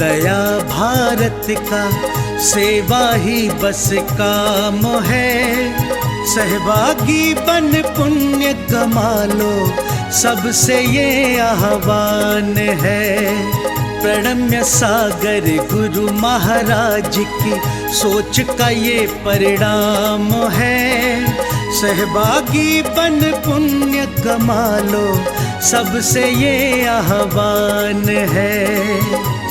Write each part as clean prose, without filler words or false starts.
दया भारत का, सेवा ही बस काम है। सहभागी बन पुण्य कमा लो, सबसे ये आह्वान है। प्रणम्य सागर गुरु महाराज की सोच का ये परिणाम है। सहभागी बन पुण्य कमा लो, सबसे ये आह्वान है,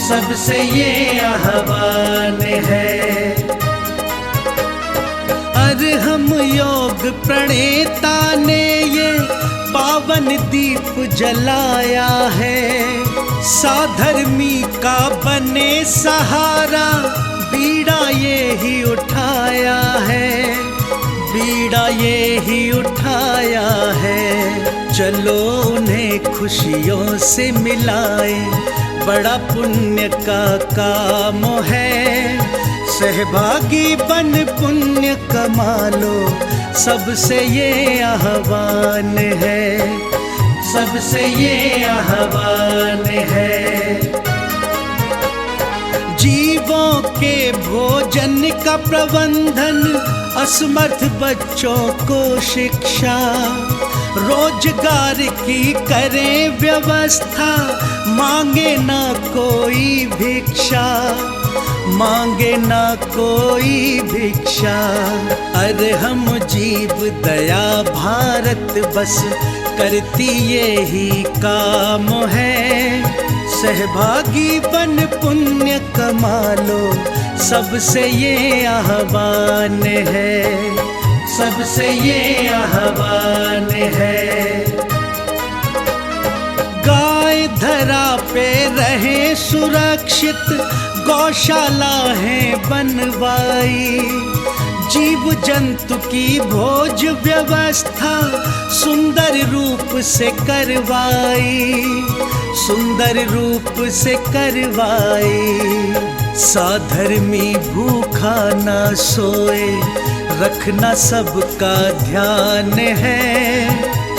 सबसे ये आह्वान है। अरहम योग प्रणेता ने ये पावन दीप जलाया है। साधर्मी का बने सहारा, बीड़ा ये ही उठाया है, बीड़ा ये ही उठाया है। चलो उन्हें खुशियों से मिलाए, बड़ा पुण्य का काम है। सहभागी बन पुण्य कमा लो, सबसे ये आह्वान है, सबसे ये आह्वान है। जीवों के भोजन का प्रबंधन, असमर्थ बच्चों को शिक्षा, रोजगार की करें व्यवस्था, मांगे ना कोई भिक्षा, मांगे ना कोई भिक्षा। अरहम जीव दया भारत बस करती ये ही काम है। सहभागी बन पुण्य कमा लो, सबसे ये आह्वान है, सबसे ये आह्वान है। गाय धरा पे रहे सुरक्षित, गौशाला है बनवाई। जीव जंतु की भोज व्यवस्था सुंदर रूप से करवाई, सुंदर रूप से करवाई। साधर्मी भूखा ना सोए, रखना सबका ध्यान है।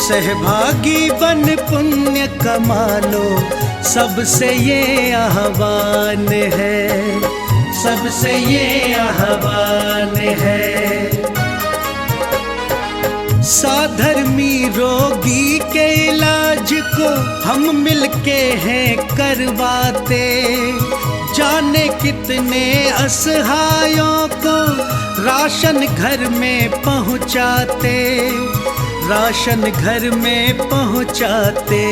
सहभागी बन पुण्य कमा लो, सबसे ये आह्वान है, सबसे ये आह्वान है। साधर्मी रोगी के इलाज को हम मिलके हैं करवाते। जाने कितने असहायों को राशन घर में पहुँचाते, राशन घर में पहुँचाते।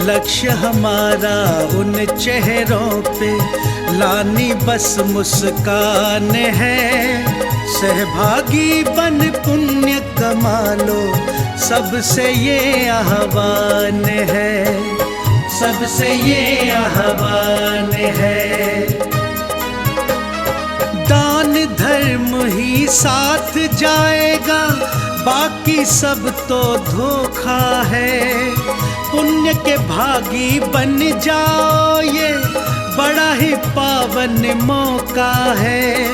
लक्ष्य हमारा उन चेहरों पे लानी बस मुस्कान है। सहभागी बन पुण्य कमा लो, सबसे ये आह्वान है, सबसे ये आह्वान है। दान धर्म ही साथ जाएगा, बाकी सब तो धोखा है। पुण्य के भागी बन जाओ, ये बड़ा ही पावन मौका है,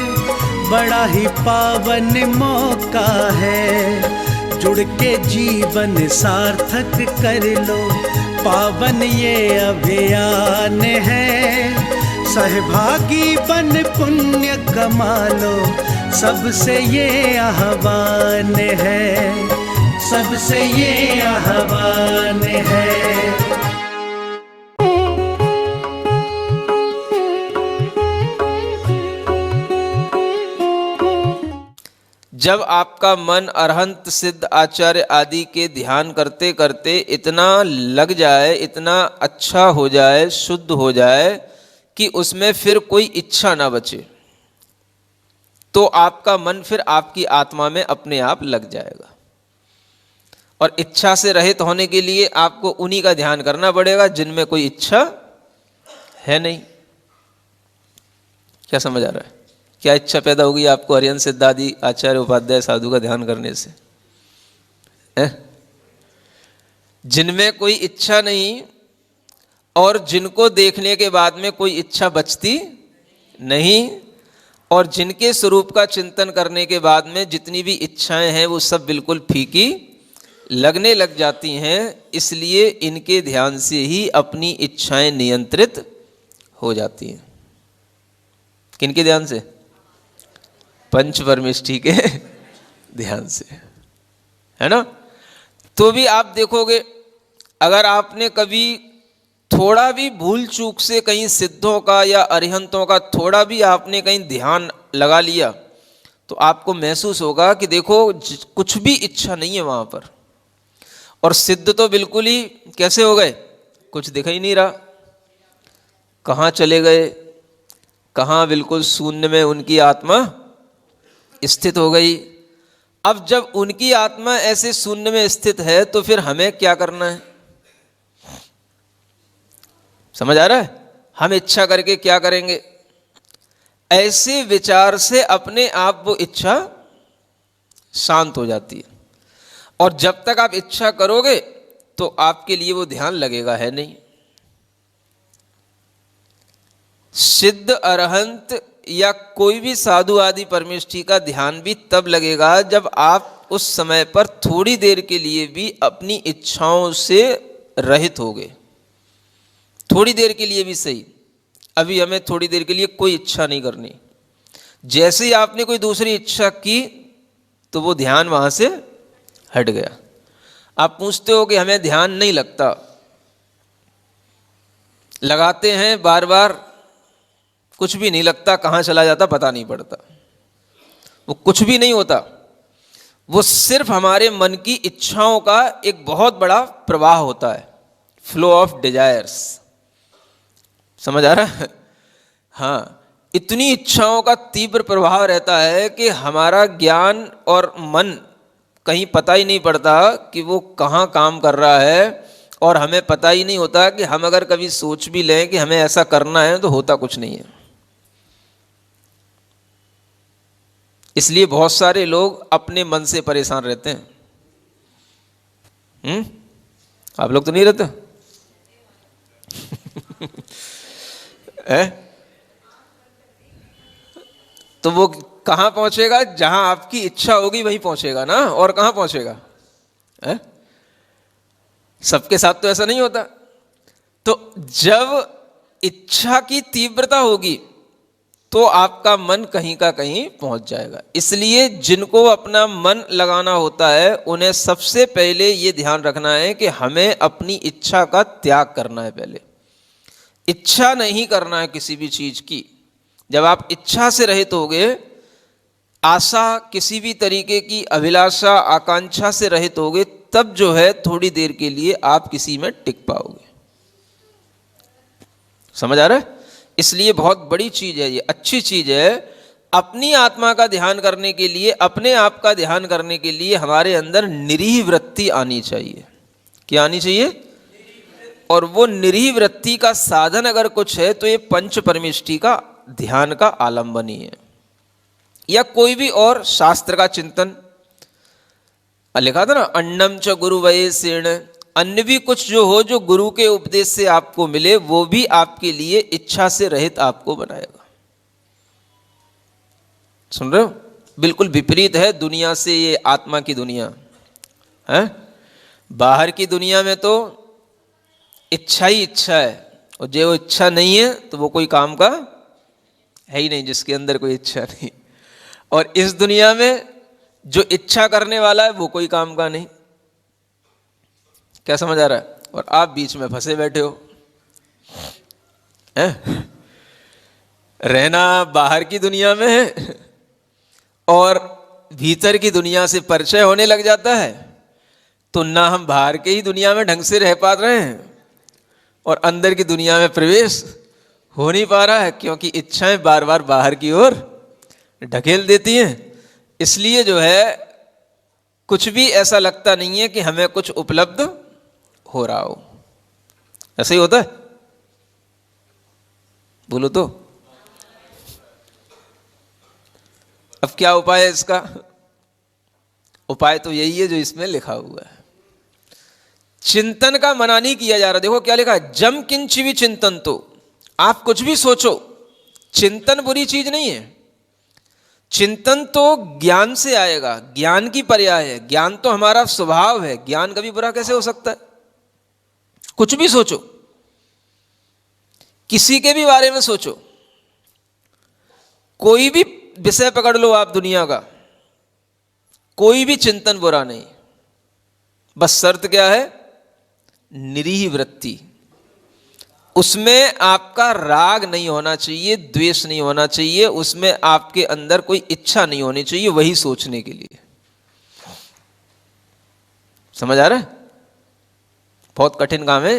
बड़ा ही पावन मौका है। जुड़ के जीवन सार्थक कर लो, पावन ये अभियान है। सहभागी बन पुण्य कमा लो, सबसे ये आह्वान है, सबसे ये आह्वान है। जब आपका मन अरहंत सिद्ध आचार्य आदि के ध्यान करते करते इतना लग जाए, इतना अच्छा हो जाए, शुद्ध हो जाए कि उसमें फिर कोई इच्छा ना बचे, तो आपका मन फिर आपकी आत्मा में अपने आप लग जाएगा। और इच्छा से रहित होने के लिए आपको उन्हीं का ध्यान करना पड़ेगा जिनमें कोई इच्छा है नहीं। क्या समझ आ रहा है? क्या इच्छा पैदा होगी आपको अरिहंत सिद्ध आदि आचार्य उपाध्याय साधु का ध्यान करने से? जिनमें कोई इच्छा नहीं और जिनको देखने के बाद में कोई इच्छा बचती नहीं, और जिनके स्वरूप का चिंतन करने के बाद में जितनी भी इच्छाएं हैं वो सब बिल्कुल फीकी लगने लग जाती हैं। इसलिए इनके ध्यान से ही अपनी इच्छाएं नियंत्रित हो जाती हैं। किनके ध्यान से? पंच परमेष्ठी के ध्यान से, है ना। तो भी आप देखोगे, अगर आपने कभी थोड़ा भी भूल चूक से कहीं सिद्धों का या अरिहंतों का थोड़ा भी आपने कहीं ध्यान लगा लिया, तो आपको महसूस होगा कि देखो कुछ भी इच्छा नहीं है वहां पर। और सिद्ध तो बिल्कुल ही कैसे हो गए, कुछ दिख ही नहीं रहा, कहाँ चले गए, कहाँ बिल्कुल शून्य में उनकी आत्मा स्थित हो गई। अब जब उनकी आत्मा ऐसे शून्य में स्थित है तो फिर हमें क्या करना है? समझ आ रहा है? हम इच्छा करके क्या करेंगे? ऐसे विचार से अपने आप वो इच्छा शांत हो जाती है। और जब तक आप इच्छा करोगे तो आपके लिए वो ध्यान लगेगा है नहीं। सिद्ध अरहंत या कोई भी साधु आदि परमेष्ठी का ध्यान भी तब लगेगा जब आप उस समय पर थोड़ी देर के लिए भी अपनी इच्छाओं से रहित होगे। थोड़ी देर के लिए भी सही। अभी हमें थोड़ी देर के लिए कोई इच्छा नहीं करनी। जैसे ही आपने कोई दूसरी इच्छा की तो वो ध्यान वहां से हट गया। आप पूछते हो कि हमें ध्यान नहीं लगता, लगाते हैं बार बार, कुछ भी नहीं लगता, कहाँ चला जाता पता नहीं पड़ता। वो कुछ भी नहीं होता, वो सिर्फ हमारे मन की इच्छाओं का एक बहुत बड़ा प्रवाह होता है, फ्लो ऑफ डिजायर्स। समझ आ रहा है? हाँ, इतनी इच्छाओं का तीव्र प्रभाव रहता है कि हमारा ज्ञान और मन कहीं पता ही नहीं पड़ता कि वो कहाँ काम कर रहा है। और हमें पता ही नहीं होता कि हम अगर कभी सोच भी लें कि हमें ऐसा करना है तो होता कुछ नहीं है। इसलिए बहुत सारे लोग अपने मन से परेशान रहते हैं। आप लोग तो नहीं रहते? तो वो कहाँ पहुंचेगा? जहां आपकी इच्छा होगी वहीं पहुंचेगा ना। और कहाँ पहुंचेगा? सबके साथ तो ऐसा नहीं होता। तो जब इच्छा की तीव्रता होगी तो आपका मन कहीं का कहीं पहुंच जाएगा। इसलिए जिनको अपना मन लगाना होता है उन्हें सबसे पहले ये ध्यान रखना है कि हमें अपनी इच्छा का त्याग करना है। पहले इच्छा नहीं करना है किसी भी चीज की। जब आप इच्छा से रहित होगे, आशा, किसी भी तरीके की अभिलाषा, आकांक्षा से रहित होगे, तब जो है थोड़ी देर के लिए आप किसी में टिक पाओगे। समझ आ रहा है? इसलिए बहुत बड़ी चीज है, ये अच्छी चीज है। अपनी आत्मा का ध्यान करने के लिए, अपने आप का ध्यान करने के लिए हमारे अंदर निरीह वृत्ति आनी चाहिए। क्या आनी चाहिए? और वो निरीह वृत्ति का साधन अगर कुछ है तो ये पंच परमेष्ठी का ध्यान का आलंबन ही है, या कोई भी और शास्त्र का चिंतन। लिखा था ना, अन्नम च गुरु वयसेन, अन्य भी कुछ जो हो जो गुरु के उपदेश से आपको मिले, वो भी आपके लिए इच्छा से रहित आपको बनाएगा। सुन रहे हो? बिल्कुल विपरीत है दुनिया से ये आत्मा की दुनिया है। बाहर की दुनिया में तो इच्छा ही इच्छा है, और जो इच्छा नहीं है तो वो कोई काम का है ही नहीं, जिसके अंदर कोई इच्छा नहीं। और इस दुनिया में जो इच्छा करने वाला है वो कोई काम का नहीं। क्या समझ आ रहा है? और आप बीच में फंसे बैठे हो। रहना बाहर की दुनिया में है और भीतर की दुनिया से परिचय होने लग जाता है, तो ना हम बाहर के ही दुनिया में ढंग से रह पा रहे हैं और अंदर की दुनिया में प्रवेश हो नहीं पा रहा है, क्योंकि इच्छाएं बार बार बाहर की ओर ढकेल देती हैं। इसलिए जो है कुछ भी ऐसा लगता नहीं है कि हमें कुछ उपलब्ध हो रहा हो। ऐसा ही होता है? बोलो तो। अब क्या उपाय है इसका? उपाय तो यही है जो इसमें लिखा हुआ है। चिंतन का मना नहीं किया जा रहा। देखो क्या लिखा है, जम किंच भी चिंतन। तो आप कुछ भी सोचो, चिंतन बुरी चीज नहीं है। चिंतन तो ज्ञान से आएगा, ज्ञान की पर्याय है। ज्ञान तो हमारा स्वभाव है, ज्ञान कभी बुरा कैसे हो सकता है? कुछ भी सोचो। किसी के भी बारे में सोचो, कोई भी विषय पकड़ लो आप दुनिया का, कोई भी चिंतन बुरा नहीं, बस शर्त क्या है? निरीह वृत्ति। उसमें आपका राग नहीं होना चाहिए, द्वेष नहीं होना चाहिए, उसमें आपके अंदर कोई इच्छा नहीं होनी चाहिए वही सोचने के लिए। समझ आ रहा है? बहुत कठिन काम है।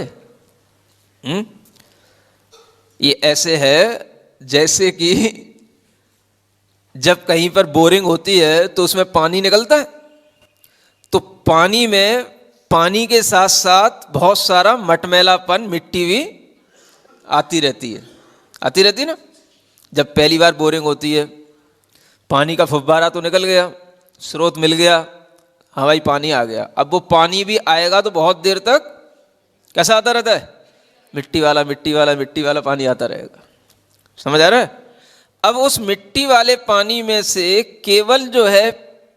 ये ऐसे है जैसे कि जब कहीं पर बोरिंग होती है तो उसमें पानी निकलता है, तो पानी में पानी के साथ साथ बहुत सारा मटमैलापन, मिट्टी भी आती रहती है ना। जब पहली बार बोरिंग होती है, पानी का फव्वारा तो निकल गया, स्रोत मिल गया, हाँ भाई पानी आ गया। अब वो पानी भी आएगा तो बहुत देर तक कैसा आता रहता है? मिट्टी वाला मिट्टी वाला मिट्टी वाला पानी आता रहेगा। समझ आ रहा है? अब उस मिट्टी वाले पानी में से केवल जो है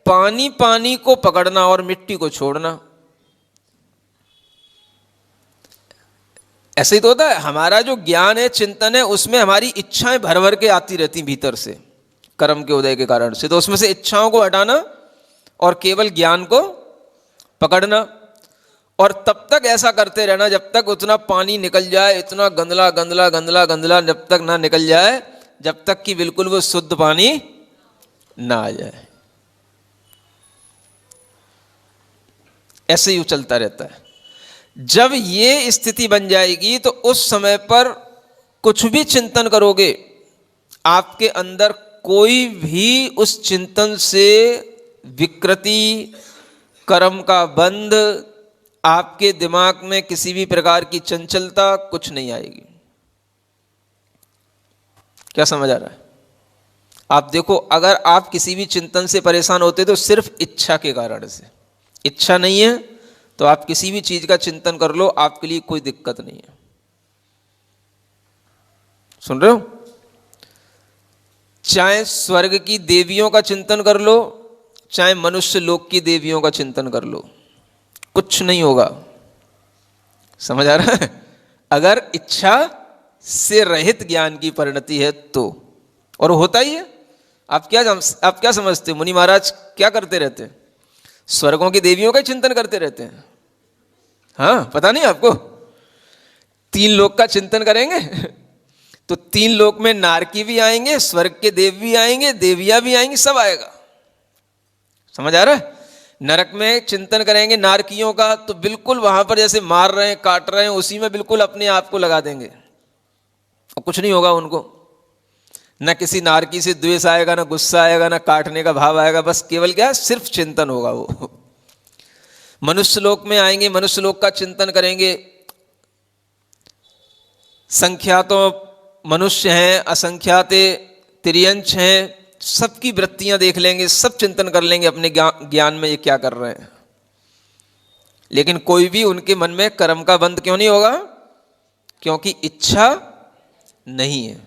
पानी पानी को पकड़ना और मिट्टी को छोड़ना, ऐसे ही तो होता है। हमारा जो ज्ञान है, चिंतन है, उसमें हमारी इच्छाएं भर भर के आती रहती भीतर से, कर्म के उदय के कारण से। तो उसमें से इच्छाओं को हटाना और केवल ज्ञान को पकड़ना, और तब तक ऐसा करते रहना जब तक उतना पानी निकल जाए, इतना गंदला गंदला गंदला गंदला जब तक ना निकल जाए, जब तक कि बिल्कुल वो शुद्ध पानी ना आ जाए। ऐसे ही चलता रहता है। जब ये स्थिति बन जाएगी तो उस समय पर कुछ भी चिंतन करोगे, आपके अंदर कोई भी उस चिंतन से विकृति, कर्म का बंध, आपके दिमाग में किसी भी प्रकार की चंचलता कुछ नहीं आएगी। क्या समझ आ रहा है? आप देखो, अगर आप किसी भी चिंतन से परेशान होते तो सिर्फ इच्छा के कारण से। इच्छा नहीं है तो आप किसी भी चीज का चिंतन कर लो, आपके लिए कोई दिक्कत नहीं है। सुन रहे हो? चाहे स्वर्ग की देवियों का चिंतन कर लो, चाहे मनुष्य लोक की देवियों का चिंतन कर लो, कुछ नहीं होगा। समझ आ रहा है? अगर इच्छा से रहित ज्ञान की परिणति है तो, और होता ही है। आप क्या समझते हो? मुनि महाराज क्या करते रहते हैं? स्वर्गों की देवियों का चिंतन करते रहते हैं। हाँ, पता नहीं आपको? 3 लोक का चिंतन करेंगे तो 3 लोक में नारकी भी आएंगे, स्वर्ग के देव भी आएंगे, देवियां भी आएंगी, सब आएगा। समझ आ रहा है? नरक में चिंतन करेंगे नारकियों का तो बिल्कुल वहां पर जैसे मार रहे हैं, काट रहे हैं, उसी में बिल्कुल अपने आप को लगा देंगे और कुछ नहीं होगा उनको। न किसी नारकी से द्वेष आएगा, न गुस्सा आएगा, न काटने का भाव आएगा, बस केवल क्या, सिर्फ चिंतन होगा वो। मनुष्य लोक में आएंगे, मनुष्य लोक का चिंतन करेंगे। संख्यातों मनुष्य हैं, असंख्याते तिर्यंच हैं, सबकी वृत्तियां देख लेंगे, सब चिंतन कर लेंगे अपने ज्ञान में ये क्या कर रहे हैं। लेकिन कोई भी उनके मन में कर्म का बंध क्यों नहीं होगा? क्योंकि इच्छा नहीं है।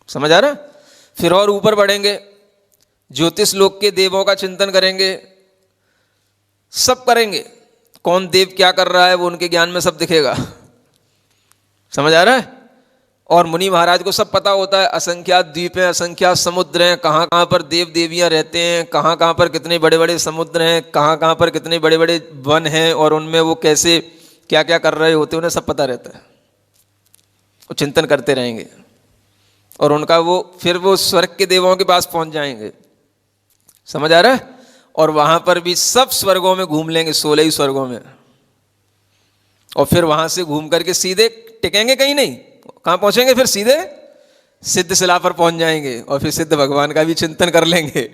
समझ आ रहा? फिर और ऊपर बढ़ेंगे, ज्योतिष लोक के देवों का चिंतन करेंगे, सब करेंगे। कौन देव क्या कर रहा है वो उनके ज्ञान में सब दिखेगा। समझ आ रहा है? और मुनि महाराज को सब पता होता है, असंख्यात द्वीप हैं, असंख्यात समुद्र हैं, कहाँ कहाँ पर देव देवियां रहते हैं, कहाँ कहाँ पर कितने बड़े बड़े समुद्र हैं, कहाँ कहाँ पर कितने बड़े बड़े वन हैं, और उनमें वो कैसे क्या क्या कर रहे होते हैं, उन्हें सब पता रहता है। वो चिंतन करते रहेंगे और उनका वो फिर वो स्वर्ग के देवों के पास पहुंच जाएंगे। समझ आ रहा है? और वहां पर भी सब स्वर्गों में घूम लेंगे, 16 ही स्वर्गों में, और फिर वहां से घूम करके सीधे टिकेंगे कहीं नहीं, कहां पहुंचेंगे? फिर सीधे सिद्ध शिला पर पहुंच जाएंगे और फिर सिद्ध भगवान का भी चिंतन कर लेंगे,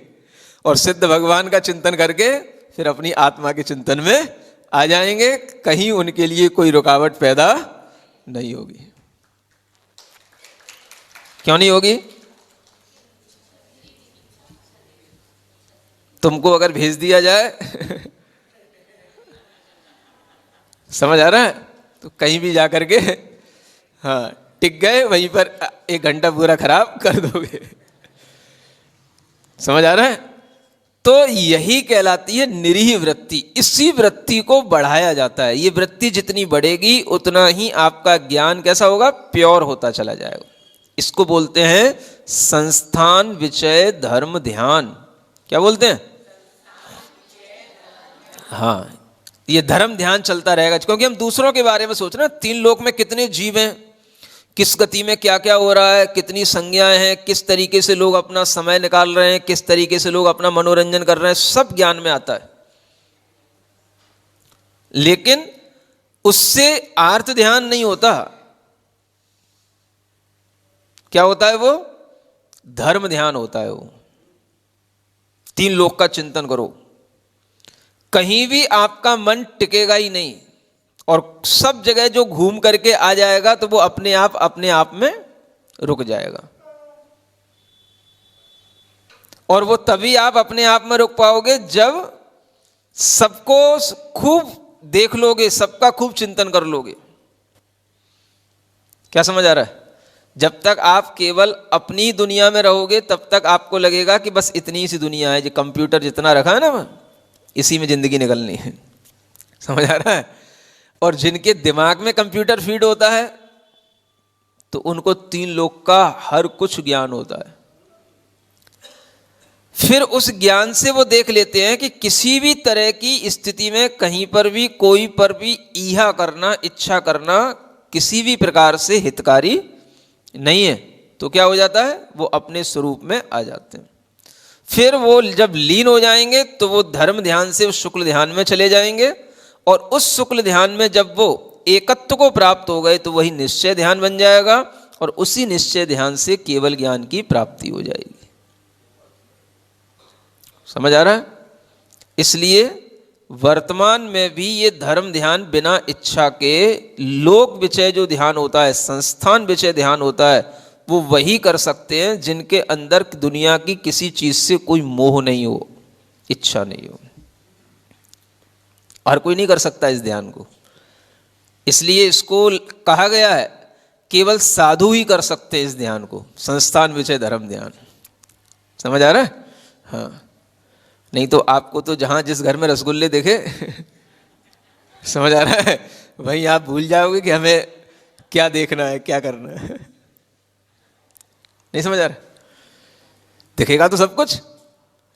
और सिद्ध भगवान का चिंतन करके फिर अपनी आत्मा के चिंतन में आ जाएंगे। कहीं उनके लिए कोई रुकावट पैदा नहीं होगी। क्यों नहीं होगी? तुमको अगर भेज दिया जाए समझ आ रहा है, तो कहीं भी जाकर के हाँ टिक गए, वहीं पर 1 घंटा पूरा खराब कर दोगे। समझ आ रहा है? तो यही कहलाती है निरीह वृत्ति। इसी वृत्ति को बढ़ाया जाता है। ये वृत्ति जितनी बढ़ेगी उतना ही आपका ज्ञान कैसा होगा, प्योर होता चला जाएगा। इसको बोलते हैं संस्थान विषय धर्म ध्यान। क्या बोलते हैं? हाँ, ये धर्म ध्यान चलता रहेगा, क्योंकि हम दूसरों के बारे में सोच रहे हैं। 3 लोक में कितने जीव हैं, किस गति में क्या क्या हो रहा है, कितनी संज्ञाएं हैं, किस तरीके से लोग अपना समय निकाल रहे हैं, किस तरीके से लोग अपना मनोरंजन कर रहे हैं, सब ज्ञान में आता है। लेकिन उससे आर्त ध्यान नहीं होता। क्या होता है? वो धर्म ध्यान होता है। वो 3 लोक का चिंतन करो, कहीं भी आपका मन टिकेगा ही नहीं, और सब जगह जो घूम करके आ जाएगा तो वो अपने आप में रुक जाएगा। और वो तभी आप अपने आप में रुक पाओगे जब सबको खूब देख लोगे, सबका खूब चिंतन कर लोगे। क्या समझ आ रहा है? जब तक आप केवल अपनी दुनिया में रहोगे तब तक आपको लगेगा कि बस इतनी सी दुनिया है, जो कंप्यूटर जितना रखा है ना, इसी में जिंदगी निकलनी है। समझ आ रहा है? और जिनके दिमाग में कंप्यूटर फीड होता है तो उनको 3 लोक का हर कुछ ज्ञान होता है। फिर उस ज्ञान से वो देख लेते हैं कि किसी भी तरह की स्थिति में कहीं पर भी कोई पर भी ईहा करना, इच्छा करना किसी भी प्रकार से हितकारी नहीं है। तो क्या हो जाता है? वो अपने स्वरूप में आ जाते हैं। फिर वो जब लीन हो जाएंगे तो वो धर्म ध्यान से उस शुक्ल ध्यान में चले जाएंगे, और उस शुक्ल ध्यान में जब वो एकत्व को प्राप्त हो गए तो वही निश्चय ध्यान बन जाएगा, और उसी निश्चय ध्यान से केवल ज्ञान की प्राप्ति हो जाएगी। समझ आ रहा है? इसलिए वर्तमान में भी ये धर्म ध्यान बिना इच्छा के लोक विषय जो ध्यान होता है, संस्थान विषय ध्यान होता है, वो वही कर सकते हैं जिनके अंदर दुनिया की किसी चीज से कोई मोह नहीं हो, इच्छा नहीं हो। हर कोई नहीं कर सकता इस ध्यान को। इसलिए इसको कहा गया है केवल साधु ही कर सकते इस ध्यान को, संस्थान विषय धर्म ध्यान। समझ आ रहा है? हाँ, नहीं तो आपको तो जहां जिस घर में रसगुल्ले देखे समझ आ रहा है, वहीं आप भूल जाओगे कि हमें क्या देखना है, क्या करना है। नहीं समझ आ रहा? दिखेगा तो सब कुछ,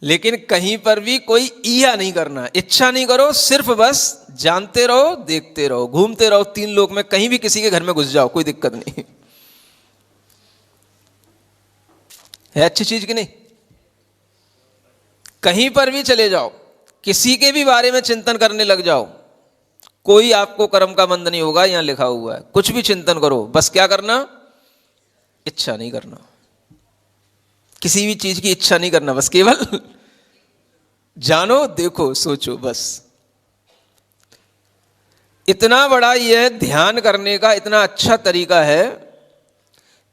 लेकिन कहीं पर भी कोई ईहा नहीं करना, इच्छा नहीं करो, सिर्फ बस जानते रहो, देखते रहो, घूमते रहो 3 लोक में। कहीं भी किसी के घर में घुस जाओ, कोई दिक्कत नहीं है। अच्छी चीज की नहीं? कहीं पर भी चले जाओ, किसी के भी बारे में चिंतन करने लग जाओ, कोई आपको कर्म का बंध नहीं होगा। यहां लिखा हुआ है कुछ भी चिंतन करो, बस क्या करना? इच्छा नहीं करना, किसी भी चीज की इच्छा नहीं करना, बस केवल जानो, देखो, सोचो, बस। इतना बड़ा यह ध्यान करने का इतना अच्छा तरीका है।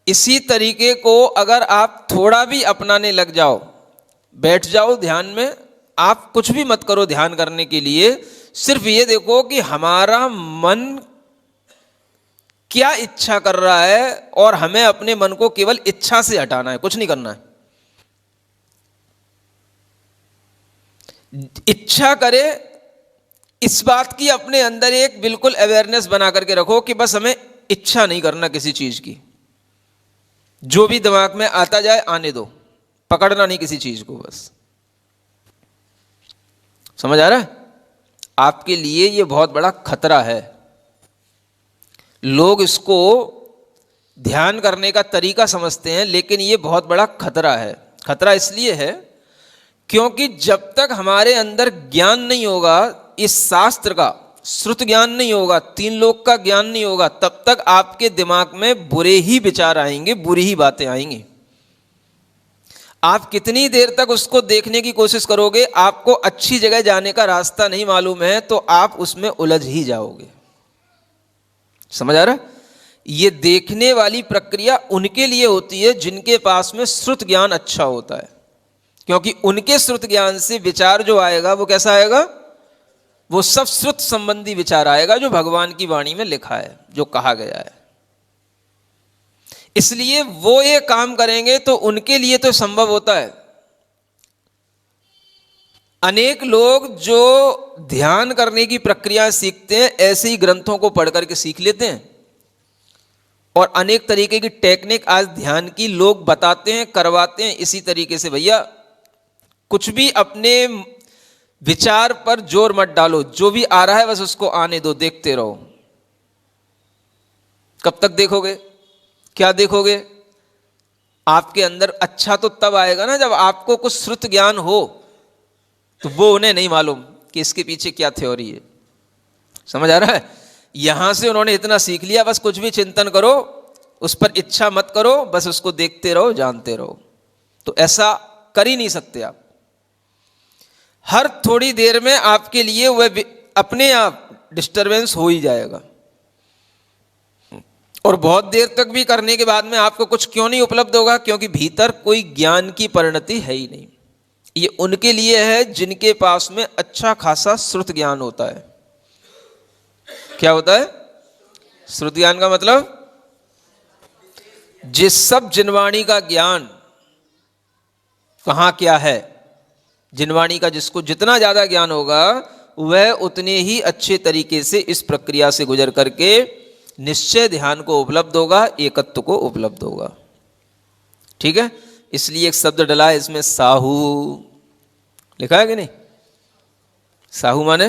इसी तरीके को अगर आप थोड़ा भी अपनाने लग जाओ, बैठ जाओ ध्यान में, आप कुछ भी मत करो ध्यान करने के लिए, सिर्फ ये देखो कि हमारा मन क्या इच्छा कर रहा है, और हमें अपने मन को केवल इच्छा से हटाना है, कुछ नहीं करना है। इच्छा करे इस बात की अपने अंदर एक बिल्कुल अवेयरनेस बना करके रखो कि बस हमें इच्छा नहीं करना किसी चीज की। जो भी दिमाग में आता जाए आने दो, पकड़ना नहीं किसी चीज को, बस। समझ आ रहा है? आपके लिए यह बहुत बड़ा खतरा है। लोग इसको ध्यान करने का तरीका समझते हैं, लेकिन यह बहुत बड़ा खतरा है। खतरा इसलिए है क्योंकि जब तक हमारे अंदर ज्ञान नहीं होगा, इस शास्त्र का श्रुत ज्ञान नहीं होगा, 3 लोक का ज्ञान नहीं होगा, तब तक आपके दिमाग में बुरे ही विचार आएंगे, बुरी ही बातें आएंगी। आप कितनी देर तक उसको देखने की कोशिश करोगे, आपको अच्छी जगह जाने का रास्ता नहीं मालूम है तो आप उसमें उलझ ही जाओगे। समझ आ रहा है? ये देखने वाली प्रक्रिया उनके लिए होती है जिनके पास में श्रुत ज्ञान अच्छा होता है, क्योंकि उनके श्रुत ज्ञान से विचार जो आएगा वो कैसा आएगा? वो सब श्रुत संबंधी विचार आएगा, जो भगवान की वाणी में लिखा है, जो कहा गया है। इसलिए वो ये काम करेंगे तो उनके लिए तो संभव होता है। अनेक लोग जो ध्यान करने की प्रक्रिया सीखते हैं ऐसे ही ग्रंथों को पढ़ करके सीख लेते हैं, और अनेक तरीके की टेक्निक आज ध्यान की लोग बताते हैं, करवाते हैं। इसी तरीके से भैया कुछ भी अपने विचार पर जोर मत डालो, जो भी आ रहा है बस उसको आने दो, देखते रहो। कब तक देखोगे? क्या देखोगे? आपके अंदर अच्छा तो तब आएगा ना जब आपको कुछ श्रुत ज्ञान हो, तो वो उन्हें नहीं मालूम कि इसके पीछे क्या थ्योरी है। समझ आ रहा है? यहां से उन्होंने इतना सीख लिया, बस कुछ भी चिंतन करो, उस पर इच्छा मत करो, बस उसको देखते रहो, जानते रहो। तो ऐसा कर ही नहीं सकते आप। हर थोड़ी देर में आपके लिए वह अपने आप डिस्टरबेंस हो ही जाएगा, और बहुत देर तक भी करने के बाद में आपको कुछ क्यों नहीं उपलब्ध होगा? क्योंकि भीतर कोई ज्ञान की परिणति है ही नहीं। ये उनके लिए है जिनके पास में अच्छा खासा श्रुत ज्ञान होता है। क्या होता है श्रुत ज्ञान का मतलब? जिस सब जिनवाणी का ज्ञान कहां क्या है, जिनवाणी का जिसको जितना ज्यादा ज्ञान होगा वह उतने ही अच्छे तरीके से इस प्रक्रिया से गुजर करके निश्चय ध्यान को उपलब्ध होगा, एकत्व को उपलब्ध होगा। ठीक है, इसलिए एक शब्द डला है इसमें, साहू लिखा है कि नहीं? साहू माने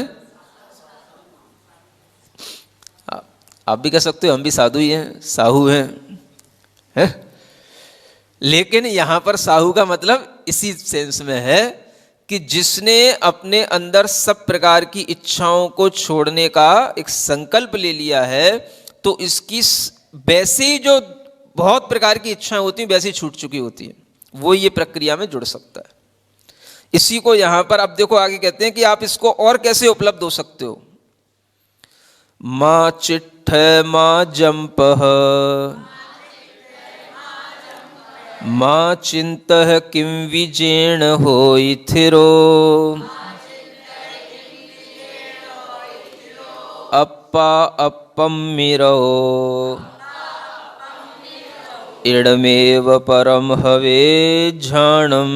आप भी कह सकते हो, हम भी साधु ही हैं, साहू हैं, है? लेकिन यहां पर साहू का मतलब इसी सेंस में है कि जिसने अपने अंदर सब प्रकार की इच्छाओं को छोड़ने का एक संकल्प ले लिया है, तो इसकी वैसे ही जो बहुत प्रकार की इच्छाएं होती हैं वैसे ही छूट चुकी होती हैं, वो ये प्रक्रिया में जुड़ सकता है। इसी को यहां पर अब देखो आगे कहते हैं कि आप इसको और कैसे उपलब्ध हो सकते हो। मां चिट्ठ मां जंपः मां चिंतः किं विजेण होइथिरो अप्पा अपम्मिरो इडमेव परम हवे झाणम।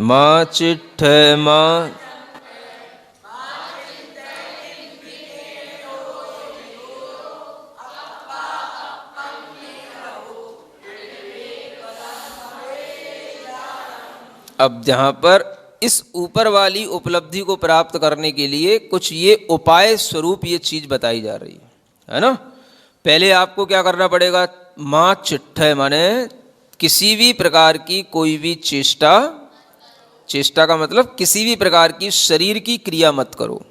मां चिट्ठ मां अब जहां पर इस ऊपर वाली उपलब्धि को प्राप्त करने के लिए कुछ ये उपाय स्वरूप ये चीज बताई जा रही है ना। पहले आपको क्या करना पड़ेगा? मां चिट्ठ माने किसी भी प्रकार की कोई भी चेष्टा, चेष्टा का मतलब किसी भी प्रकार की शरीर की क्रिया मत करो।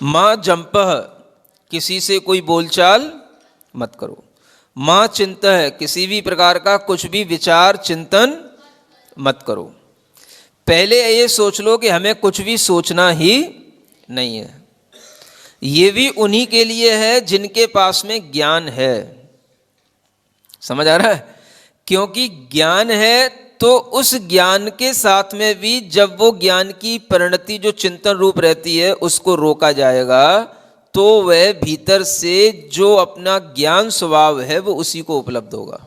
मां जंपः किसी से कोई बोलचाल मत करो। मां चिंतः किसी भी प्रकार का कुछ भी विचार चिंतन मत करो। पहले ये सोच लो कि हमें कुछ भी सोचना ही नहीं है। ये भी उन्हीं के लिए है जिनके पास में ज्ञान है। समझ आ रहा है? क्योंकि ज्ञान है तो उस ज्ञान के साथ में भी जब वो ज्ञान की परिणति जो चिंतन रूप रहती है उसको रोका जाएगा, तो वह भीतर से जो अपना ज्ञान स्वभाव है वो उसी को उपलब्ध होगा।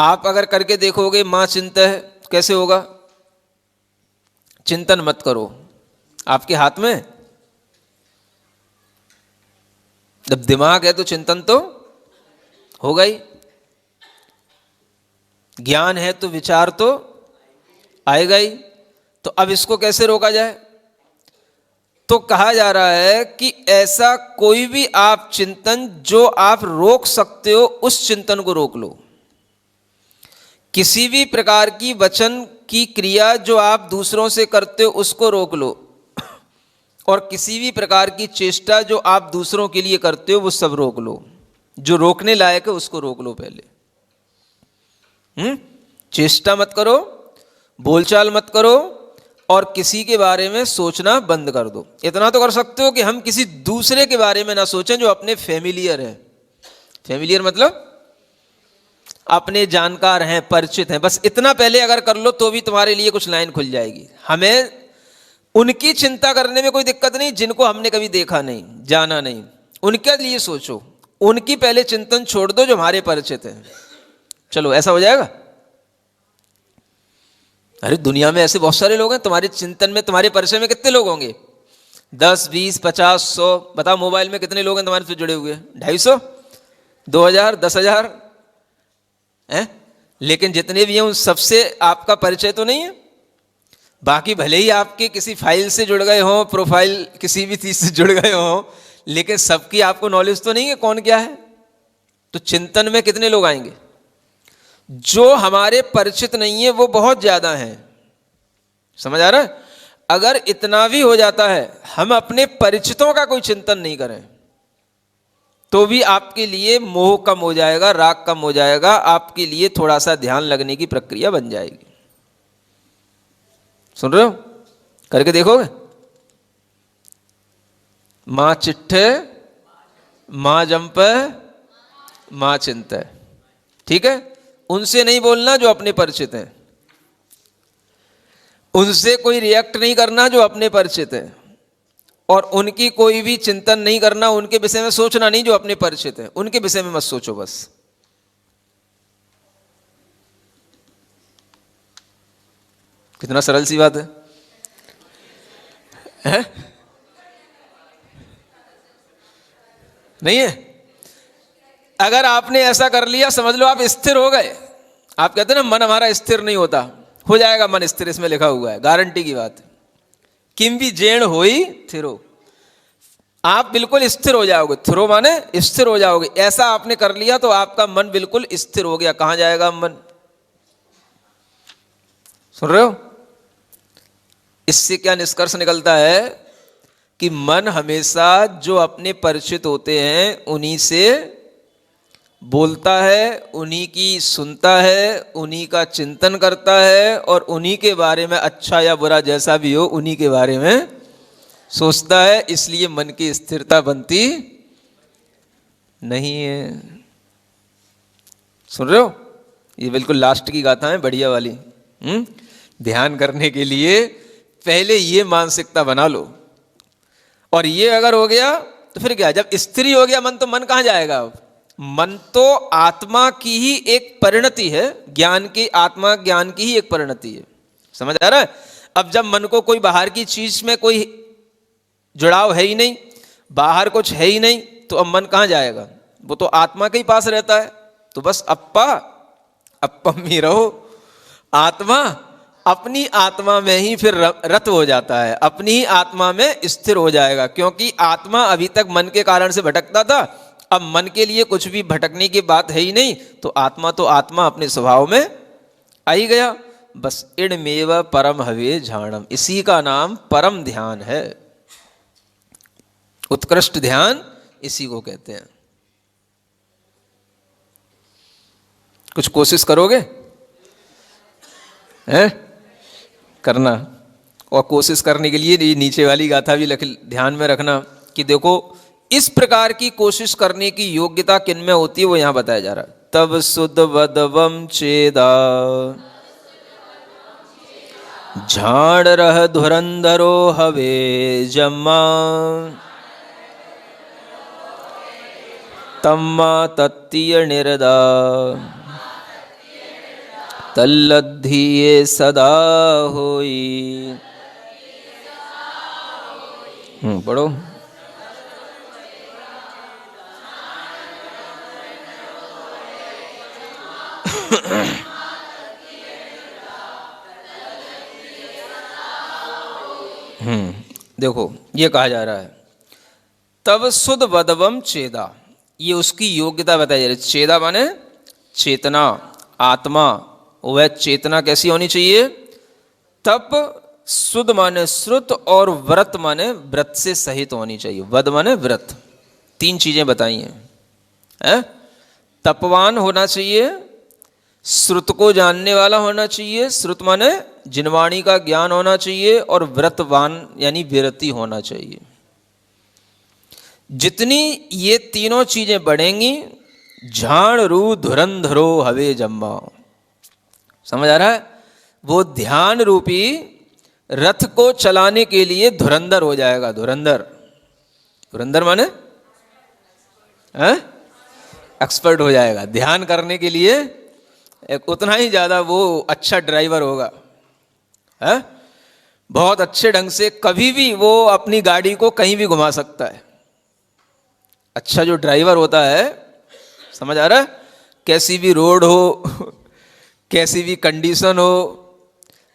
आप अगर करके देखोगे मां चिंता है, कैसे होगा? चिंतन मत करो, आपके हाथ में जब दिमाग है तो चिंतन तो होगा ही, ज्ञान है तो विचार तो आएगा ही। तो अब इसको कैसे रोका जाए? तो कहा जा रहा है कि ऐसा कोई भी आप चिंतन जो आप रोक सकते हो उस चिंतन को रोक लो। किसी भी प्रकार की वचन की क्रिया जो आप दूसरों से करते हो उसको रोक लो, और किसी भी प्रकार की चेष्टा जो आप दूसरों के लिए करते हो वो सब रोक लो। जो रोकने लायक है उसको रोक लो पहले। चेष्टा मत करो, बोलचाल मत करो, और किसी के बारे में सोचना बंद कर दो। इतना तो कर सकते हो कि हम किसी दूसरे के बारे में ना सोचें जो अपने फैमिलियर है। फैमिलियर मतलब अपने जानकार हैं, परिचित हैं, बस इतना पहले अगर कर लो तो भी तुम्हारे लिए कुछ लाइन खुल जाएगी। हमें उनकी चिंता करने में कोई दिक्कत नहीं जिनको हमने कभी देखा नहीं, जाना नहीं। उनके लिए सोचो, उनकी पहले चिंतन छोड़ दो जो हमारे परिचित हैं। चलो ऐसा हो जाएगा? अरे दुनिया में ऐसे बहुत सारे लोग हैं, तुम्हारे चिंतन में, तुम्हारे परिचय में कितने लोग होंगे? 10, 20, 50, 100। बताओ मोबाइल में कितने लोग हैं तुम्हारे से जुड़े हुए? 250, 2000, 10,000 हैं? लेकिन जितने भी हैं उन सबसे आपका परिचय तो नहीं है। बाकी भले ही आपके किसी फाइल से जुड़ गए हों, प्रोफाइल किसी भी चीज से जुड़ गए हों, लेकिन सबकी आपको नॉलेज तो नहीं है कौन क्या है। तो चिंतन में कितने लोग आएंगे? जो हमारे परिचित नहीं है वो बहुत ज्यादा हैं। समझ आ रहा है? अगर इतना भी हो जाता है, हम अपने परिचितों का कोई चिंतन नहीं करें तो भी आपके लिए मोह कम हो जाएगा, राग कम हो जाएगा, आपके लिए थोड़ा सा ध्यान लगने की प्रक्रिया बन जाएगी। सुन रहे हो? करके देखोगे? मां चिट्ठे मां जंप मां चिंत। ठीक है? उनसे नहीं बोलना जो अपने परिचित हैं, उनसे कोई रिएक्ट नहीं करना जो अपने परिचित हैं, और उनकी कोई भी चिंतन नहीं करना, उनके विषय में सोचना नहीं जो अपने परिचित हैं। उनके विषय में मत सोचो बस। कितना सरल सी बात है, हैं? नहीं है? अगर आपने ऐसा कर लिया समझ लो आप स्थिर हो गए। आप कहते हैं ना मन हमारा स्थिर नहीं होता, हो जाएगा मन स्थिर, इसमें लिखा हुआ है, गारंटी की बात है। किम भी जेण होई थिरो, आप बिल्कुल स्थिर हो जाओगे। थिरो माने स्थिर हो जाओगे। ऐसा आपने कर लिया तो आपका मन बिल्कुल स्थिर हो गया। कहां जाएगा मन? सुन रहे हो? इससे क्या निष्कर्ष निकलता है कि मन हमेशा जो अपने परिचित होते हैं उन्हीं से बोलता है, उन्हीं की सुनता है, उन्हीं का चिंतन करता है, और उन्हीं के बारे में अच्छा या बुरा जैसा भी हो उन्हीं के बारे में सोचता है। इसलिए मन की स्थिरता बनती नहीं है। सुन रहे हो? ये बिल्कुल लास्ट की गाथा है, बढ़िया वाली। ध्यान करने के लिए पहले ये मानसिकता बना लो, और ये अगर हो गया तो फिर क्या? जब स्थिर हो गया मन तो मन कहां जाएगा? अब मन तो आत्मा की ही एक परिणति है, ज्ञान की, आत्मा ज्ञान की ही एक परिणति है। समझ आ रहा है? अब जब मन को कोई बाहर की चीज में कोई जुड़ाव है ही नहीं, बाहर कुछ है ही नहीं, तो अब मन कहां जाएगा? वो तो आत्मा के ही पास रहता है। तो बस अप्पा अप्पम ही रहो। आत्मा अपनी आत्मा में ही फिर रत हो जाता है, अपनी ही आत्मा में स्थिर हो जाएगा। क्योंकि आत्मा अभी तक मन के कारण से भटकता था, अब मन के लिए कुछ भी भटकने की बात है ही नहीं, तो आत्मा अपने स्वभाव में आ ही गया। बस इडमेव परम हवे झाणम, इसी का नाम परम ध्यान है। उत्कृष्ट ध्यान इसी को कहते हैं। कुछ कोशिश करोगे? हैं? करना। और कोशिश करने के लिए नीचे वाली गाथा भी ध्यान में रखना कि देखो इस प्रकार की कोशिश करने की योग्यता किन में होती है, वो यहां बताया जा रहा है। तब सुद वदवम चेदा झाड़ रह धुरंधरो हवे जम्मा, तम्मा तत्तीय निर्दा तल्लद्धिये सदा होई। पढ़ो। देखो ये कहा जा रहा है तब सुद वदवम चेदा, ये उसकी योग्यता बताई जा रही है। चेदा माने चेतना, आत्मा। वह चेतना कैसी होनी चाहिए? तप सुद माने श्रुत, और व्रत माने व्रत से सहित होनी चाहिए। वद माने व्रत। तीन चीजें बताई हैं। तपवान होना चाहिए, श्रुत को जानने वाला होना चाहिए, श्रुत माने जिनवाणी का ज्ञान होना चाहिए, और व्रतवान यानी विरति होना चाहिए। जितनी ये तीनों चीजें बढ़ेंगी, झाण रू धुरंधरो हवे जम्मा। समझ आ रहा है? वो ध्यान रूपी रथ को चलाने के लिए धुरंधर हो जाएगा। धुरंधर, धुरंधर माने एक्सपर्ट हो जाएगा। ध्यान करने के लिए एक उतना ही ज़्यादा वो अच्छा ड्राइवर होगा, है? बहुत अच्छे ढंग से कभी भी वो अपनी गाड़ी को कहीं भी घुमा सकता है। अच्छा जो ड्राइवर होता है, समझ आ रहा है? कैसी भी रोड हो, कैसी भी कंडीशन हो,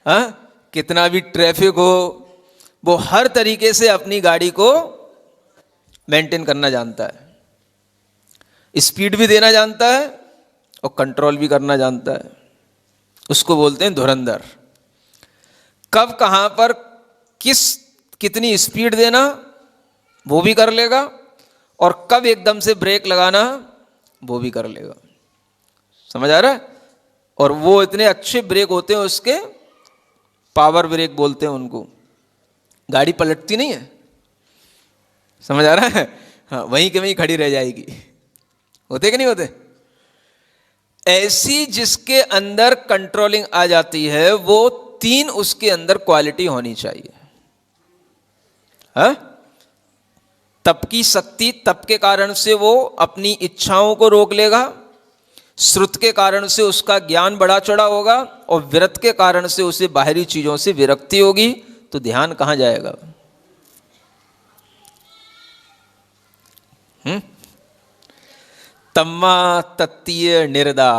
हाँ, कितना भी ट्रैफिक हो, वो हर तरीके से अपनी गाड़ी को मेंटेन करना जानता है। स्पीड भी देना जानता है और कंट्रोल भी करना जानता है। उसको बोलते हैं धुरंधर। कब कहाँ पर कितनी स्पीड देना वो भी कर लेगा, और कब एकदम से ब्रेक लगाना वो भी कर लेगा। समझ आ रहा है? और वो इतने अच्छे ब्रेक होते हैं उसके, पावर ब्रेक बोलते हैं उनको। गाड़ी पलटती नहीं है, समझ आ रहा है? हाँ, वहीं के वहीं खड़ी रह जाएगी। होते कि नहीं होते? ऐसी जिसके अंदर कंट्रोलिंग आ जाती है, वो 3 उसके अंदर क्वालिटी होनी चाहिए। हाँ? तप की शक्ति, तप के कारण से वो अपनी इच्छाओं को रोक लेगा, श्रुत के कारण से उसका ज्ञान बढ़ा चढ़ा होगा, और विरत के कारण से उसे बाहरी चीजों से विरक्ति होगी। तो ध्यान कहां जाएगा? तम्मा तत्तीय निर्दा।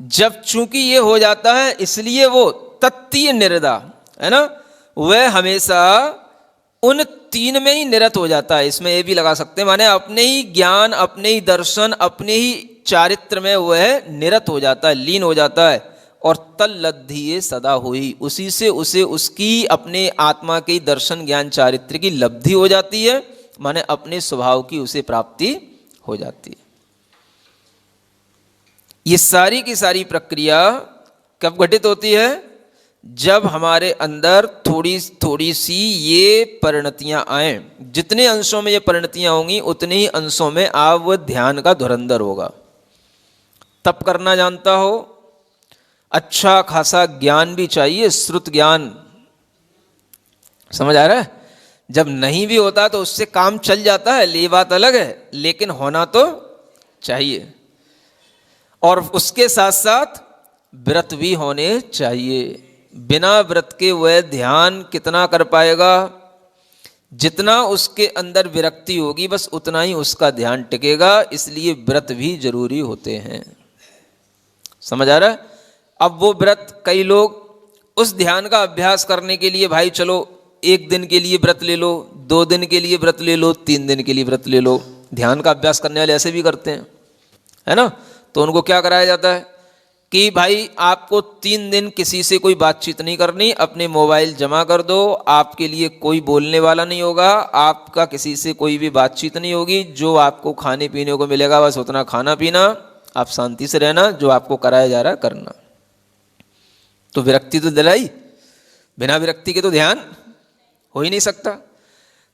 जब चूंकि ये हो जाता है, इसलिए वो तत्तीय निर्दा है ना, वह हमेशा उन 3 में ही निरत हो जाता है। इसमें ये भी लगा सकते हैं, माने अपने ही ज्ञान, अपने ही दर्शन, अपने ही चारित्र में वह निरत हो जाता है, लीन हो जाता है। और तल्लब्धि सदा हुई, उसी से उसे उसकी अपने आत्मा के दर्शन ज्ञान चारित्र की लब्धि हो जाती है, माने अपने स्वभाव की उसे प्राप्ति हो जाती है। ये सारी की सारी प्रक्रिया कब घटित होती है? जब हमारे अंदर थोड़ी थोड़ी सी ये परिणतियां आए। जितने अंशों में ये परिणतियां होंगी, उतने ही अंशों में आप वह ध्यान का धुरंधर होगा। तप करना जानता हो, अच्छा खासा ज्ञान भी चाहिए, श्रुत ज्ञान। समझ आ रहा है? जब नहीं भी होता तो उससे काम चल जाता है, ये बात अलग है, लेकिन होना तो चाहिए। और उसके साथ साथ व्रत भी होने चाहिए। बिना व्रत के वह ध्यान कितना कर पाएगा? जितना उसके अंदर विरक्ति होगी, बस उतना ही उसका ध्यान टिकेगा। इसलिए व्रत भी जरूरी होते हैं। समझ आ रहा है? अब वो व्रत, कई लोग उस ध्यान का अभ्यास करने के लिए, भाई चलो 1 दिन के लिए व्रत ले लो, 2 दिन के लिए व्रत ले लो, 3 दिन के लिए व्रत ले लो। ध्यान का अभ्यास करने वाले ऐसे भी करते हैं, है ना? तो उनको क्या कराया जाता है कि भाई आपको 3 दिन किसी से कोई बातचीत नहीं करनी, अपने मोबाइल जमा कर दो, आपके लिए कोई बोलने वाला नहीं होगा, आपका किसी से कोई भी बातचीत नहीं होगी। जो आपको खाने पीने को मिलेगा बस उतना खाना पीना, आप शांति से रहना, जो आपको कराया जा रहा है करना। तो विरक्ति तो दिलाई, बिना विरक्ति के तो ध्यान हो ही नहीं सकता।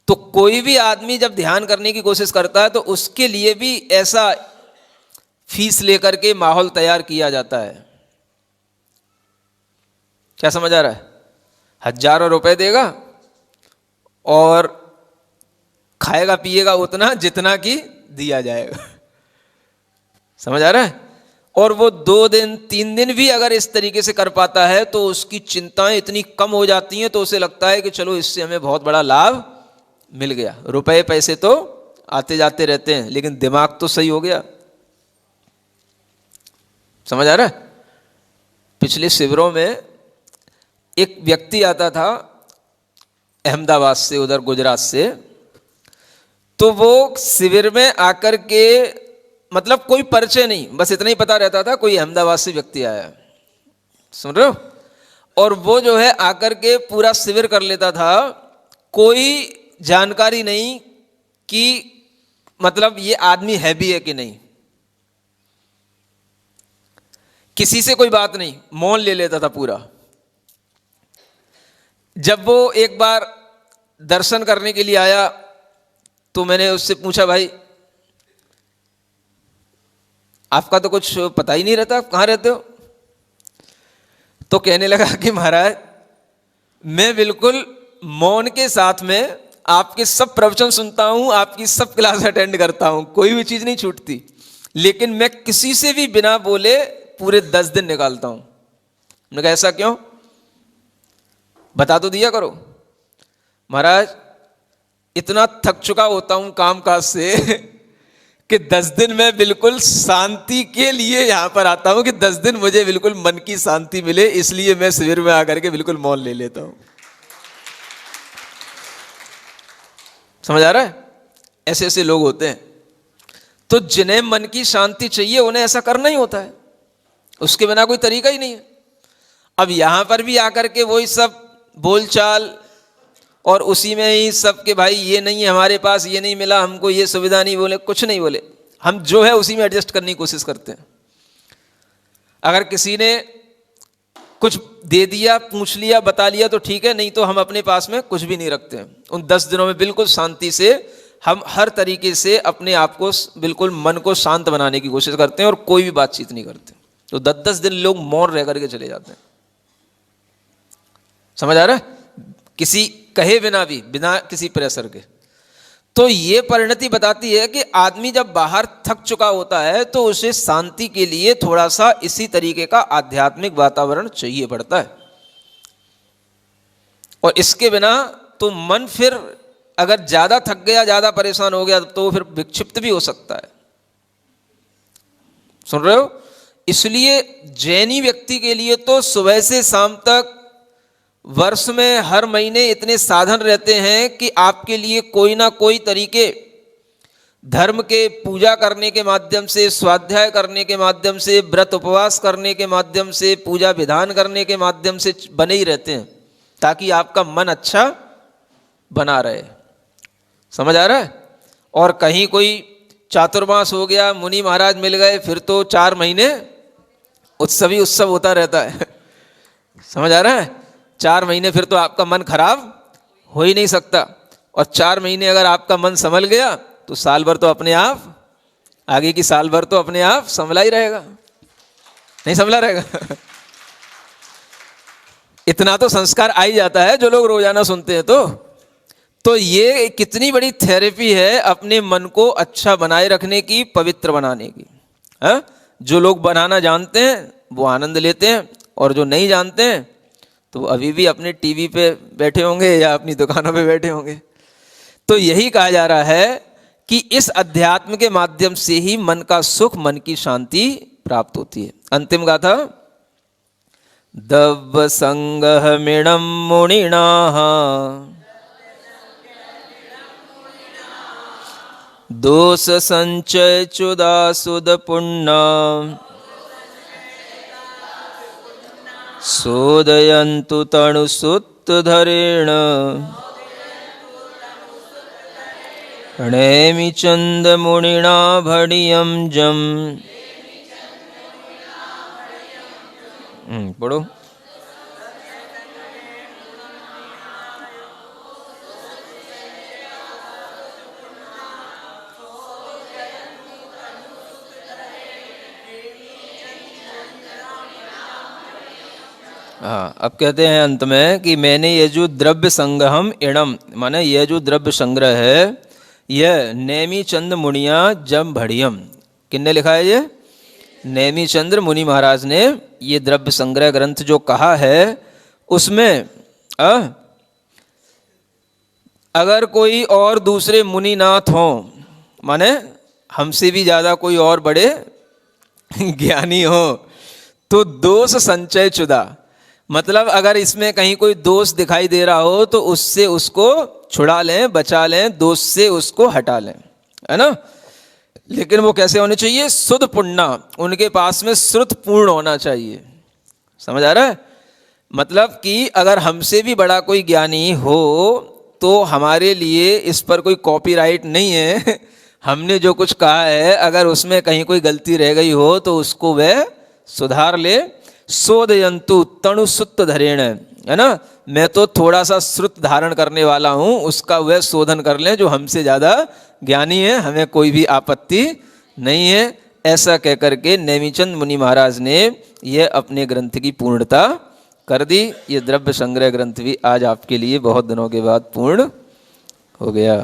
तो कोई भी आदमी जब ध्यान करने की कोशिश करता है, तो उसके लिए भी ऐसा फीस लेकर के माहौल तैयार किया जाता है। क्या समझ आ रहा है? हजारों रुपए देगा और खाएगा पिएगा उतना जितना कि दिया जाएगा। समझ आ रहा है? और वो 2 दिन 3 दिन भी अगर इस तरीके से कर पाता है, तो उसकी चिंताएं इतनी कम हो जाती हैं, तो उसे लगता है कि चलो इससे हमें बहुत बड़ा लाभ मिल गया। रुपए पैसे तो आते जाते रहते हैं, लेकिन दिमाग तो सही हो गया। समझ आ रहा है? पिछले शिविरों में एक व्यक्ति आता था अहमदाबाद से, उधर गुजरात से। तो वो शिविर में आकर के, मतलब कोई परिचय नहीं, बस इतना ही पता रहता था कोई अहमदाबाद से व्यक्ति आया। सुन रहे हो? और वो जो है आकर के पूरा शिविर कर लेता था, कोई जानकारी नहीं कि मतलब ये आदमी है भी है कि नहीं, किसी से कोई बात नहीं, मौन ले लेता था पूरा। जब वो एक बार दर्शन करने के लिए आया, तो मैंने उससे पूछा, भाई आपका तो कुछ पता ही नहीं रहता, कहाँ रहते हो? तो कहने लगा कि महाराज मैं बिल्कुल मौन के साथ में आपके सब प्रवचन सुनता हूं, आपकी सब क्लास अटेंड करता हूं, कोई भी चीज नहीं छूटती। लेकिन मैं किसी से भी बिना बोले पूरे 10 दिन निकालता हूं। मैंने कहा ऐसा क्यों, बता तो दिया करो। महाराज इतना थक चुका होता हूं काम काज से कि 10 दिन मैं बिल्कुल शांति के लिए यहां पर आता हूं कि 10 दिन मुझे बिल्कुल मन की शांति मिले, इसलिए मैं शिविर में आकर के बिल्कुल मौन ले लेता हूं। समझ आ रहा है? ऐसे ऐसे लोग होते हैं। तो जिन्हें मन की शांति चाहिए उन्हें ऐसा करना ही होता है, उसके बिना कोई तरीका ही नहीं है। अब यहां पर भी आकर के वही सब बोलचाल और उसी में ही सब के भाई ये नहीं है हमारे पास, ये नहीं मिला हमको, ये सुविधा नहीं, बोले कुछ नहीं बोले। हम जो है उसी में एडजस्ट करने की कोशिश करते हैं। अगर किसी ने कुछ दे दिया, पूछ लिया, बता लिया तो ठीक है, नहीं तो हम अपने पास में कुछ भी नहीं रखते हैं। उन 10 दिनों में बिल्कुल शांति से हम हर तरीके से अपने आप को बिल्कुल मन को शांत बनाने की कोशिश करते हैं और कोई भी बातचीत नहीं करते। तो 10-10 दिन लोग मौन रह करके चले जाते हैं। समझ आ रहा है? किसी कहे बिना भी, बिना किसी प्रेशर के। तो ये परिणति बताती है कि आदमी जब बाहर थक चुका होता है तो उसे शांति के लिए थोड़ा सा इसी तरीके का आध्यात्मिक वातावरण चाहिए पड़ता है। और इसके बिना तो मन फिर अगर ज्यादा थक गया, ज्यादा परेशान हो गया तो फिर विक्षिप्त भी हो सकता है। सुन रहे हो? इसलिए जैनी व्यक्ति के लिए तो सुबह से शाम तक वर्ष में हर महीने इतने साधन रहते हैं कि आपके लिए कोई ना कोई तरीके धर्म के पूजा करने के माध्यम से, स्वाध्याय करने के माध्यम से, व्रत उपवास करने के माध्यम से, पूजा विधान करने के माध्यम से बने ही रहते हैं ताकि आपका मन अच्छा बना रहे। समझ आ रहा है? और कहीं कोई चातुर्मास हो गया, मुनि महाराज मिल गए, फिर तो 4 महीने उत्सव ही उत्सव होता रहता है। समझ आ रहा है? 4 महीने फिर तो आपका मन खराब हो ही नहीं सकता। और 4 महीने अगर आपका मन संभल गया तो साल भर तो अपने आप, आगे की साल भर तो अपने आप संभला ही रहेगा, नहीं संभला रहेगा? इतना तो संस्कार आ ही जाता है जो लोग रोजाना सुनते हैं। तो ये कितनी बड़ी थेरेपी है अपने मन को अच्छा बनाए रखने की, पवित्र बनाने की। है? जो लोग बनाना जानते हैं वो आनंद लेते हैं, और जो नहीं जानते हैं तो अभी भी अपने टीवी पे बैठे होंगे या अपनी दुकानों पे बैठे होंगे। तो यही कहा जा रहा है कि इस अध्यात्म के माध्यम से ही मन का सुख, मन की शांति प्राप्त होती है। अंतिम गाथा, दव्य संगहमिणं मुनिनाः दोष संचय च्युदासुद पुण्य शोधयन्तु तणुसुत्तधरेण नेमिचंद मुनिना भडियं जम। पढ़ो। हाँ, अब कहते हैं अंत में कि मैंने ये जो द्रव्य संग्रहम इणम, माने यह जो द्रव्य संग्रह है यह नेमी चंद मुनिया जम भड़ियम। किसने लिखा है ये? नेमी चंद्र मुनि महाराज ने ये द्रव्य संग्रह ग्रंथ जो कहा है उसमें अगर कोई और दूसरे मुनिनाथ हों, माने हमसे भी ज्यादा कोई और बड़े ज्ञानी हो, तो दोष संचय चुदा, मतलब अगर इसमें कहीं कोई दोष दिखाई दे रहा हो तो उससे उसको छुड़ा लें, बचा लें, दोष से उसको हटा लें, है ना? लेकिन वो कैसे होने चाहिए? शुद्ध पुण्य, उनके पास में श्रुत पूर्ण होना चाहिए। समझ आ रहा है? मतलब कि अगर हमसे भी बड़ा कोई ज्ञानी हो तो हमारे लिए इस पर कोई कॉपीराइट नहीं है। हमने जो कुछ कहा है अगर उसमें कहीं कोई गलती रह गई हो तो उसको वह सुधार ले। शोधयन्तु तणुसुत्त धरेण, है ना? मैं तो थोड़ा सा श्रुत धारण करने वाला हूँ, उसका वह शोधन कर लें जो हमसे ज़्यादा ज्ञानी है, हमें कोई भी आपत्ति नहीं है। ऐसा कह करके नेमिचंद मुनि महाराज ने यह अपने ग्रंथ की पूर्णता कर दी। ये द्रव्य संग्रह ग्रंथ भी आज आपके लिए बहुत दिनों के बाद पूर्ण हो गया।